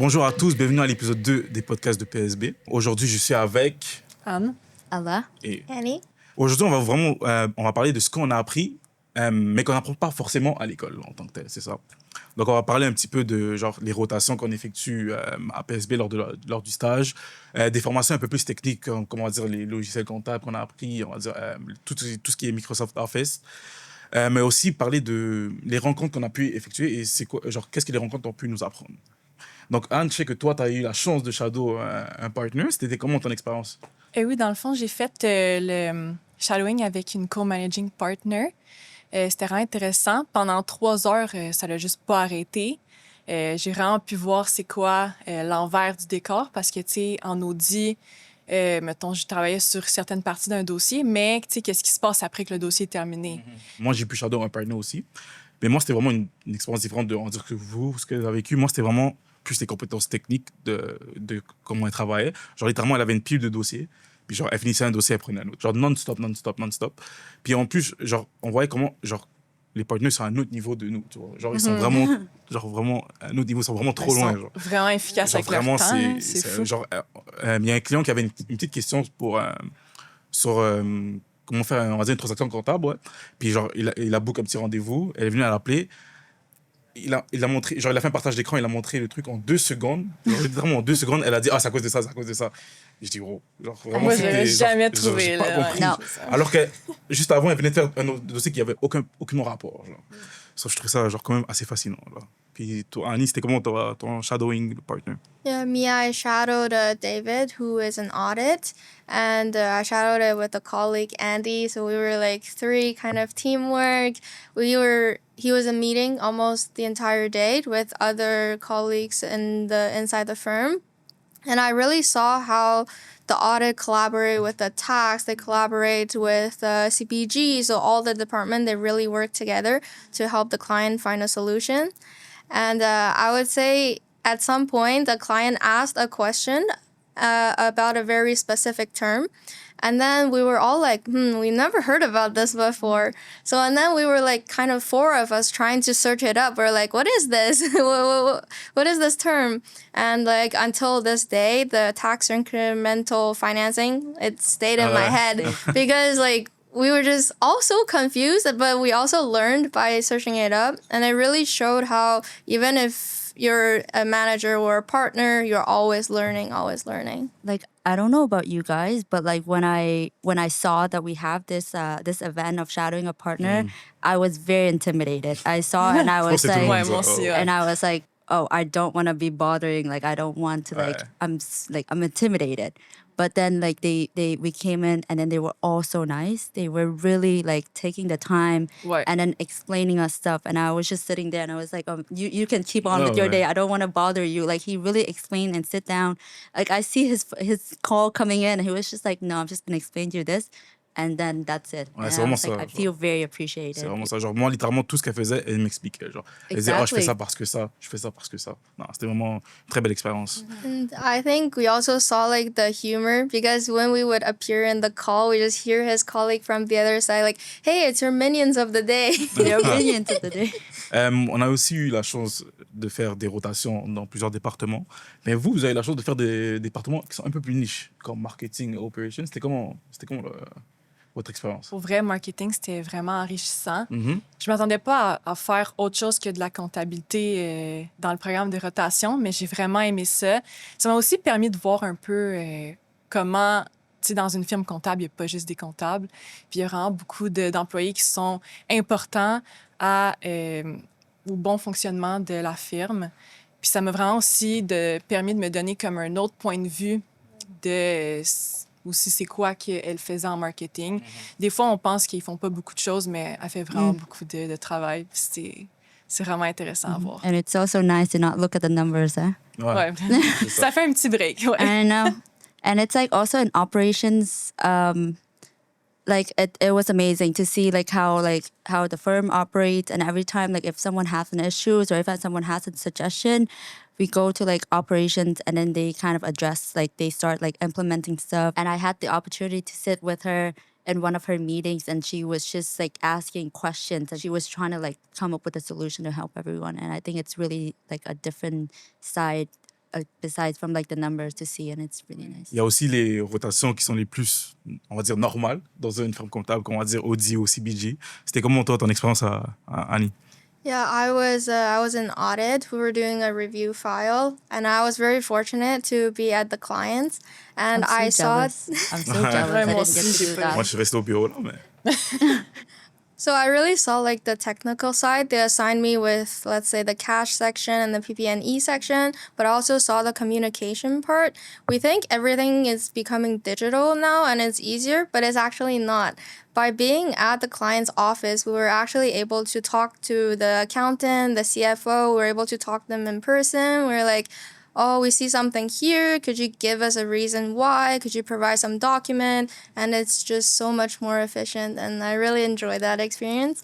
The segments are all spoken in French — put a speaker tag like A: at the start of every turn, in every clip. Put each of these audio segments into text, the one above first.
A: Bonjour à tous, bienvenue à l'épisode 2 des podcasts de PSB. Aujourd'hui, je suis avec
B: Anne,
C: Allah,
A: et
D: Annie.
A: aujourd'hui, on va parler de ce qu'on a appris, mais qu'on n'apprend pas forcément à l'école en tant que tel, c'est ça. Donc, on va parler un petit peu de genre les rotations qu'on effectue à PSB lors du stage, des formations un peu plus techniques, comme on va dire les logiciels comptables qu'on a appris, on va dire tout ce qui est Microsoft Office. Mais aussi parler de les rencontres qu'on a pu effectuer et c'est quoi, genre, qu'est-ce que les rencontres ont pu nous apprendre. Donc, Anne, je sais que toi, tu as eu la chance de shadow un partner. C'était comment ton expérience?
B: oui, dans le fond, j'ai fait le shadowing avec une co-managing partner. C'était vraiment intéressant. Pendant 3 heures, ça l'a juste pas arrêté. J'ai vraiment pu voir c'est quoi l'envers du décor parce que, tu sais, en audit, mettons, je travaillais sur certaines parties d'un dossier, mais, tu sais, qu'est-ce qui se passe après que le dossier est terminé?
A: Moi, j'ai pu shadow un partner aussi. Mais moi, c'était vraiment une expérience différente de on va dire que vous, ce que vous avez vécu. Moi, c'était vraiment plus les compétences techniques de comment elle travaillait. Genre, littéralement, elle avait une pile de dossiers. Puis, genre, elle finissait un dossier, elle prenait un autre. Genre, non-stop. Puis, en plus, genre, on voyait comment, genre, les partenaires sont à un autre niveau de nous, tu vois. Genre, ils sont vraiment, genre, vraiment, à un autre niveau, ils sont vraiment trop loin, genre.
B: Vraiment efficaces
A: Genre,
B: avec
A: vraiment,
B: leur temps. Hein, c'est fou.
A: genre, il y a un client qui avait une petite question sur comment faire, on va dire, une transaction comptable, ouais. Puis, genre, il a book un petit rendez-vous. Elle est venue à l'appeler. Il a montré, genre, il a fait un partage d'écran, il a montré le truc en 2 secondes. Genre, littéralement, en 2 secondes, elle a dit, ah, c'est à cause de ça, c'est à cause de ça. Et je dis, gros, genre, vraiment,
B: Moi, je l'avais
A: genre,
B: jamais
A: genre,
B: trouvé,
A: j'ai pas
B: là.
A: compris.
C: Non.
A: Alors que, juste avant, elle venait de faire un autre dossier qui avait aucun rapport, genre. Ça, je trouve ça, genre, quand même assez fascinant, là. Puis, toi, Annie, c'était comment ton shadowing partner?
D: Yeah, me, I shadowed David, who is an audit, and I shadowed it with a colleague, Andy. So we were like 3 kind of teamwork. He was in meeting almost the entire day with other colleagues inside the firm. And I really saw how the audit collaborate with the tax, they collaborate with CPG, so all the department, they really work together to help the client find a solution. And I would say at some point, the client asked a question about a very specific term. And then we were all like, we never heard about this before. So, and then we were like kind of 4 of us trying to search it up. We're like, what is this? What is this term? And like until this day, the tax incremental financing, it stayed in my head because like we were just all so confused, but we also learned by searching it up. And it really showed how even if you're a manager or a partner, you're always learning.
C: like I don't know about you guys, but like when I saw that we have this event of shadowing a partner, I was very intimidated. I saw and I was
A: C'était tout le
C: like,
A: monde,
B: moi
A: ça.
B: aussi,
C: and I was like, oh, I don't want to be bothering. Like I don't want to like I'm intimidated. But then like we came in and then they were all so nice. They were really like taking the time
B: Ouais.
C: and then explaining us stuff. And I was just sitting there and I was like, you can keep on
A: Oh,
C: with your
A: ouais.
C: day. I don't want to bother you. Like he really explained and sit down. Like I see his call coming in and he was just like, no, I'm just gonna explain to you this. And then that's it.
A: Ouais,
C: And
A: c'est
C: I
A: vraiment
C: was like,
A: ça,
C: I
A: genre.
C: feel very appreciated.
A: C'est vraiment ça. Genre, moi, littéralement, tout ce qu'elle faisait, elle m'expliquait. Genre, elle disait, oh, je fais
C: Exactly.
A: ça parce que ça, je fais ça parce que ça. Non, c'était vraiment une très belle expérience.
D: And I think we also saw like the humor because when we would appear in the call, we just hear his colleague from the other side like, hey, it's your minions of the day.
C: Your minions of the day.
A: On a aussi eu la chance de faire des rotations dans plusieurs départements. Mais vous avez la chance de faire des départements qui sont un peu plus niches, comme marketing et operations. C'était comment votre expérience?
B: Pour vrai, marketing, c'était vraiment enrichissant.
A: Mhm.
B: Je m'attendais pas à faire autre chose que de la comptabilité dans le programme de rotation, mais j'ai vraiment aimé ça. Ça m'a aussi permis de voir un peu comment, tu sais, dans une firme comptable, il n'y a pas juste des comptables. Puis il y a vraiment beaucoup d'employés qui sont importants au bon fonctionnement de la firme. Puis ça m'a vraiment aussi permis de me donner comme un autre point de vue de aussi c'est quoi qu'elle faisait en marketing. Des fois, on pense qu'ils font pas beaucoup de choses, mais elle fait vraiment beaucoup de travail. Puis c'est vraiment intéressant à voir.
C: And it's also nice to not look at the numbers, eh?
B: Ouais.
A: c'est ça.
B: Ça fait un petit break. Ouais.
C: I know. And it's like also in operations, like it was amazing to see like how the firm operates, and every time like if someone has an issues or if someone has a suggestion, we go to like operations and then they kind of address, like they start like implementing stuff. And I had the opportunity to sit with her in one of her meetings and she was just like asking questions and she was trying to like come up with a solution to help everyone. And I think it's really like a different side besides from like the numbers to see, and it's really nice.
A: Il y a aussi les rotations qui sont les plus, on va dire, normales dans une firme comptable, comme on va dire Audi ou CBG. C'était comment, toi, ton expérience à Annie?
D: Yeah, I was in audit. We were doing a review file, and I was very fortunate to be at the clients. And
C: I'm
D: I
C: so
D: saw
C: jealous. I'm so jealous. I
B: Vraiment
C: didn't get to
B: aussi,
C: do
B: j'ai
C: that.
A: Moi, je suis resté au bureau, là, mais...
D: So I really saw like the technical side. They assigned me with, let's say, the cash section and the PP&E section, but I also saw the communication part. We think everything is becoming digital now and it's easier, but it's actually not. By being at the client's office, we were actually able to talk to the accountant, the CFO. We were able to talk to them in person. We were like, oh, we see something here. Could you give us a reason why? Could you provide some document? And it's just so much more efficient. And I really enjoyed that experience.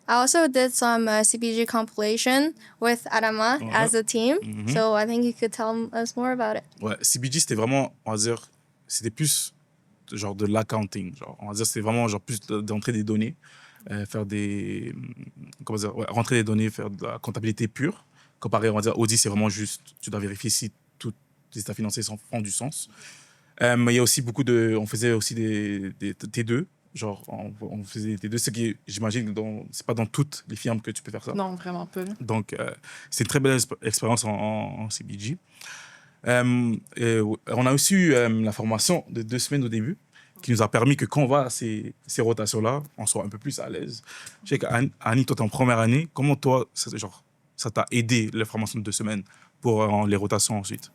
D: I also did some CPG compilation with Adama as a team. So I think you could tell us more about it.
A: Ouais, CBG, c'était vraiment, on va dire, c'était plus genre de l'accounting. Genre, on va dire, c'était vraiment genre plus d'entrer des données, faire des, comment dire, ouais, rentrer des données, faire de la comptabilité pure. Comparé, on va dire, Audi, c'est vraiment juste, tu dois vérifier si tous les états financiers font du sens. Il y a aussi beaucoup de, on faisait aussi des T2, genre, on faisait des T2, ce qui, j'imagine, c'est pas dans toutes les firmes que tu peux faire ça.
B: Non, vraiment pas.
A: Donc, c'est une très belle expérience en CBG. On a aussi eu la formation de 2 semaines au début, qui nous a permis que quand on va à ces rotations-là, on soit un peu plus à l'aise. Je sais qu'Annie, toi, t'es en première année. Comment toi, ça t'a aidé, la formation de 2 semaines, pour les rotations ensuite?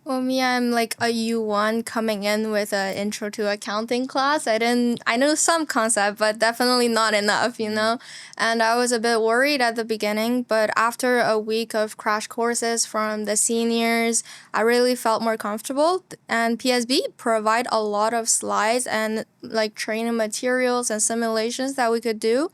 D: Well, me, I'm like a U1 coming in with an intro to accounting class. I knew some concept, but definitely not enough, you know? And I was a bit worried at the beginning, but after a week of crash courses from the seniors, I really felt more comfortable. And PSB provide a lot of slides and like training materials and simulations that we could do.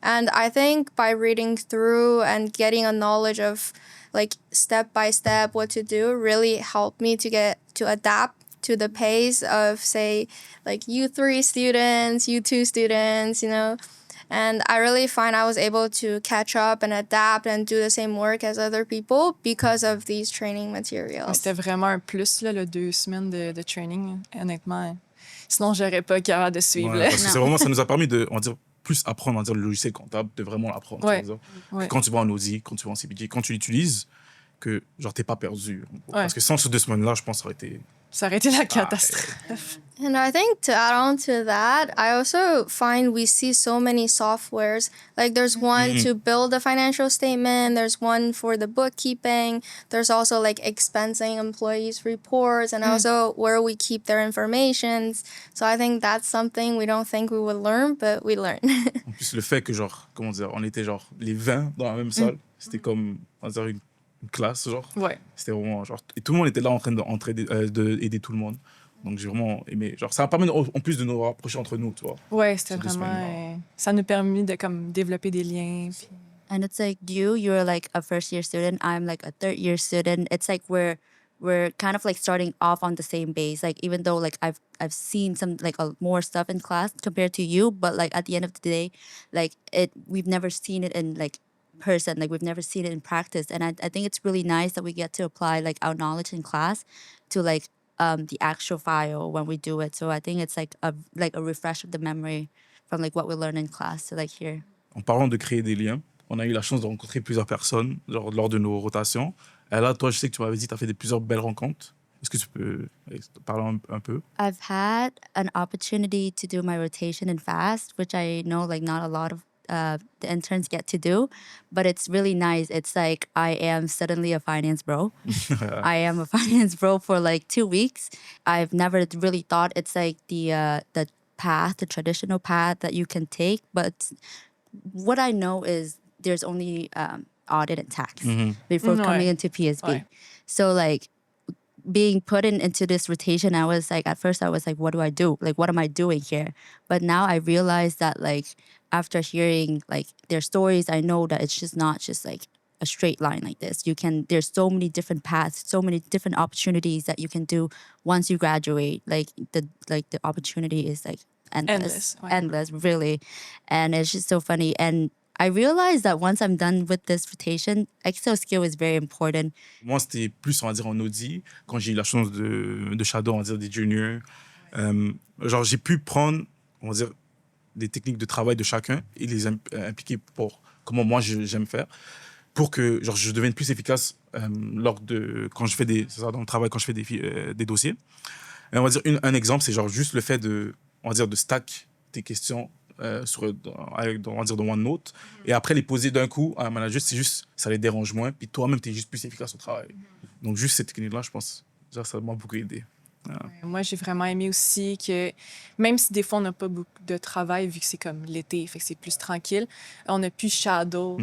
D: And I think by reading through and getting a knowledge of like step by step what to do really helped me to adapt to the pace of, say, like U3 students, U2 students, you know. And I really find I was able to catch up and adapt and do the same work as other people because of these training materials.
B: C'était vraiment un plus, là, le 2 semaines de training, honnêtement. Sinon, j'aurais pas capable de suivre.
A: Ouais,
B: là.
A: parce que c'est vraiment, ça nous a permis de, on va dire, plus apprendre, on va dire, le logiciel comptable, de vraiment l'apprendre.
B: Ouais.
A: Tu vois.
B: Ouais.
A: Quand tu vas en Audi, quand tu vas en CBG, quand tu l'utilises, que genre t'es pas perdu.
B: Ouais.
A: Parce que sans ces 2 semaines-là, je pense que ça aurait été...
B: Ça aurait été la catastrophe.
D: And I think to add on to that, I also find we see so many softwares. Like there's one to build a financial statement, there's one for the bookkeeping, there's also like expensing employees' reports, and also where we keep their informations. So I think that's something we don't think we would learn, but we learn.
A: En plus, le fait que, genre, comment dire, on était genre les 20 dans la même salle, c'était comme, on va dire, une classe, genre.
B: Ouais.
A: C'était vraiment, genre, et tout le monde était là en train d'aider tout le monde. Donc, j'ai vraiment aimé. Genre, ça a permis en plus de nous rapprocher entre nous, tu vois.
B: Ouais, c'était
A: Ces 2
B: vraiment...
A: semaines-là.
B: ça nous a permis de comme, développer des liens. Puis...
C: And it's like you're like a first year student. I'm like a third year student. It's like we're kind of like starting off on the same base. Like even though like I've seen some like more stuff in class compared to you, but like at the end of the day, like we've never seen it in like person. Like we've never seen it in practice. And I think it's really nice that we get to apply like our knowledge in class to like the actual file when we do it. So I think it's like a refresh of the memory from like what we learn in class to like here.
A: En parlant de créer des liens, on a eu la chance de rencontrer plusieurs personnes genre, lors de nos rotations. Et là, toi, je sais que tu m'avais dit que tu as fait plusieurs belles rencontres. Est-ce que tu peux parler un peu?
C: I've had an opportunity to do my rotation in FAST, which I know like not a lot of the interns get to do, but it's really nice. It's like I am suddenly a finance bro. I am a finance bro for like 2 weeks. I've never really thought it's like the path, the traditional path that you can take. But what I know is there's only audit and tax before coming into PSB.
B: Ouais.
C: So like being put into this rotation, I was like, at first I was like, what do I do? Like, what am I doing here? But now I realize that like, after hearing like their stories, I know that it's just not just like a straight line like this. There's so many different paths, so many different opportunities that you can do once you graduate. Like the opportunity is like endless,
B: Endless, ouais.
C: endless, really. And it's just so funny. And I realized that once I'm done with this rotation, Excel skill is very important.
A: Moi, c'était plus, on va dire, en audit, quand j'ai eu la chance de shadow, on va dire, des juniors. Genre, j'ai pu prendre, on va dire, des techniques de travail de chacun et les impliquer pour comment moi j'aime faire, pour que genre, je devienne plus efficace quand je fais dans le travail, quand je fais des dossiers. Et on va dire, un exemple, c'est genre juste le fait on va dire, de stack tes questions on va dire, dans OneNote, et après les poser d'un coup à un manager, c'est juste, ça les dérange moins, puis toi-même, tu es juste plus efficace au travail. Donc, juste cette technique-là, je pense, genre, ça m'a beaucoup aidé.
B: Moi, j'ai vraiment aimé aussi que, même si des fois, on n'a pas beaucoup de travail, vu que c'est comme l'été, fait que c'est plus tranquille, on a pu shadow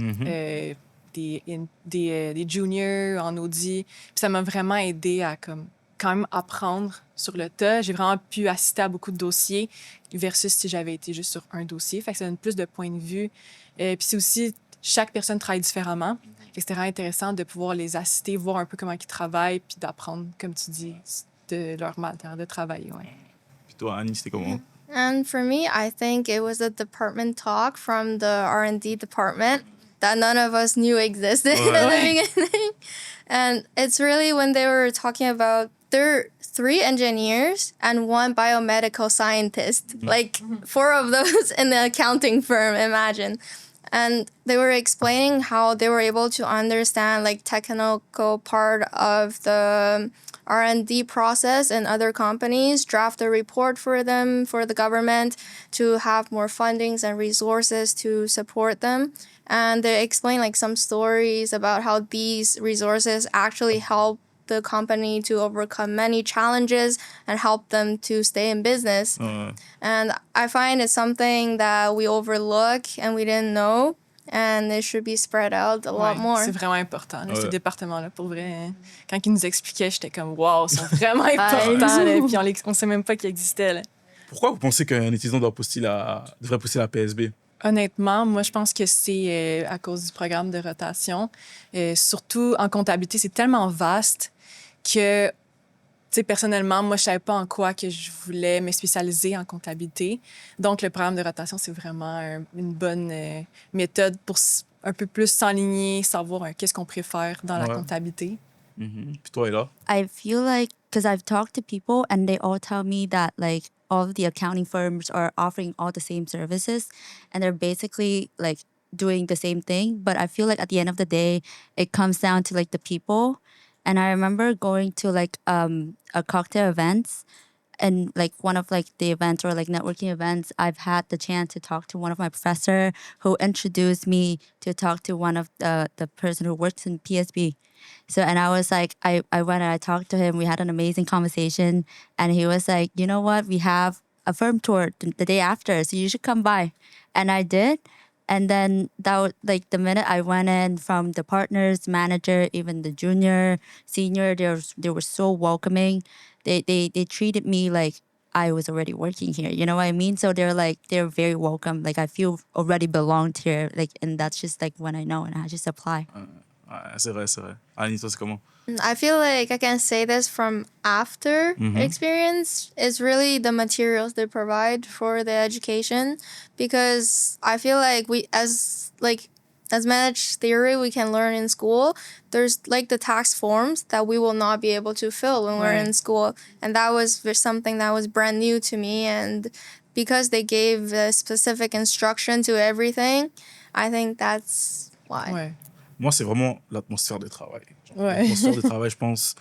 B: des juniors en audit. Puis ça m'a vraiment aidé à comme, quand même apprendre sur le tas. J'ai vraiment pu assister à beaucoup de dossiers versus si j'avais été juste sur un dossier. Fait que ça donne plus de points de vue. Puis c'est aussi, chaque personne travaille différemment. Fait que c'était vraiment intéressant de pouvoir les assister, voir un peu comment ils travaillent, puis d'apprendre, comme tu dis, de leur manière de travailler. Ouais.
A: Puis toi, Annie, c'était comment?
D: And for me, I think it was a department talk from the R&D department that none of us knew existed at the beginning. And it's really when they were talking about there are 3 engineers and 1 biomedical scientist, like 4 of those in the accounting firm, imagine. And they were explaining how they were able to understand like technical part of the R&D process in other companies, draft a report for them, for the government, to have more fundings and resources to support them. And they explain like some stories about how these resources actually help the company to overcome many challenges and help them to stay in business. And I find it's something that we overlook and we didn't know. And it should be spread out a lot more.
B: C'est vraiment important, là, ce département-là, pour vrai. Hein. Quand ils nous expliquaient, j'étais comme, wow, ils sont vraiment importants. Là, puis on ne sait même pas qu'ils existaient. Là.
A: Pourquoi vous pensez qu'un étudiant devrait postuler à la PSB?
B: Honnêtement, moi, je pense que c'est à cause du programme de rotation. Surtout en comptabilité, c'est tellement vaste que, tu sais, personnellement, moi, je ne savais pas en quoi que je voulais me spécialiser en comptabilité. Donc, le programme de rotation, c'est vraiment une bonne méthode pour un peu plus s'enligner, savoir qu'est-ce qu'on préfère dans la comptabilité.
A: Puis toi, Ella?
C: I feel like, because I've talked to people and they all tell me that like all of the accounting firms are offering all the same services and they're basically like doing the same thing. But I feel like at the end of the day, it comes down to like the people. And I remember going to like a cocktail events, and like one of like the events or like networking events, I've had the chance to talk to one of my professor who introduced me to talk to one of the person who works in PSB. So, and I was like, I went and I talked to him. We had an amazing conversation. And he was like, you know what? We have a firm tour the day after, so you should come by. And I did. And then that was like the minute I went in, from the partners, manager, even the junior, senior, they were so welcoming. They treated me like I was already working here. You know what I mean? So they're very welcome. Like I feel already belonged here. Like, and that's just like when I know, and I just apply.
A: C'est vrai, c'est vrai. Annie, toi, c'est comment?
D: I feel like I can say this from after experience. It's really the materials they provide for the education, because I feel like we as managed theory we can learn in school. There's like the tax forms that we will not be able to fill when we're in school, and that was something that was brand new to me. And because they gave a specific instruction to everything, I think that's why.
B: Ouais.
A: Moi, c'est vraiment l'atmosphère de travail. L'atmosphère de travail, je pense,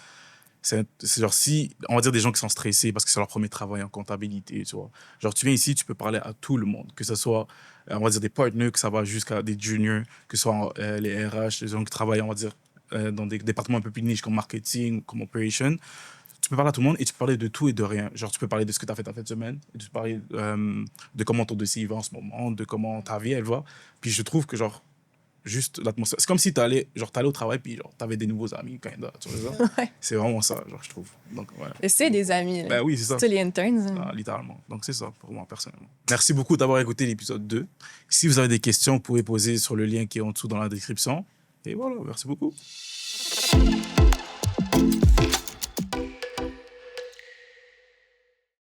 A: c'est genre si, on va dire des gens qui sont stressés parce que c'est leur premier travail en comptabilité, tu vois. Genre, tu viens ici, tu peux parler à tout le monde, que ce soit, on va dire, des partners, que ça va jusqu'à des juniors, que ce soit les RH, les gens qui travaillent, on va dire, dans des départements un peu plus niches comme marketing, comme operation. Tu peux parler à tout le monde et tu peux parler de tout et de rien. Genre, tu peux parler de ce que tu as fait cette semaine, et tu peux parler de comment ton dossier va en ce moment, de comment ta vie, elle va. Puis je trouve que, genre, juste l'atmosphère. C'est comme si t'allais au travail puis genre t'avais des nouveaux amis quand même, tu vois ça.
B: Ouais.
A: C'est vraiment ça, genre je trouve. Donc voilà.
B: Et c'est des amis. Là.
A: Ben oui, c'est ça.
B: C'est les interns. Hein.
A: Ah, littéralement. Donc c'est ça pour moi personnellement. Merci beaucoup d'avoir écouté l'épisode 2. Si vous avez des questions, vous pouvez poser sur le lien qui est en dessous dans la description. Et voilà, merci beaucoup.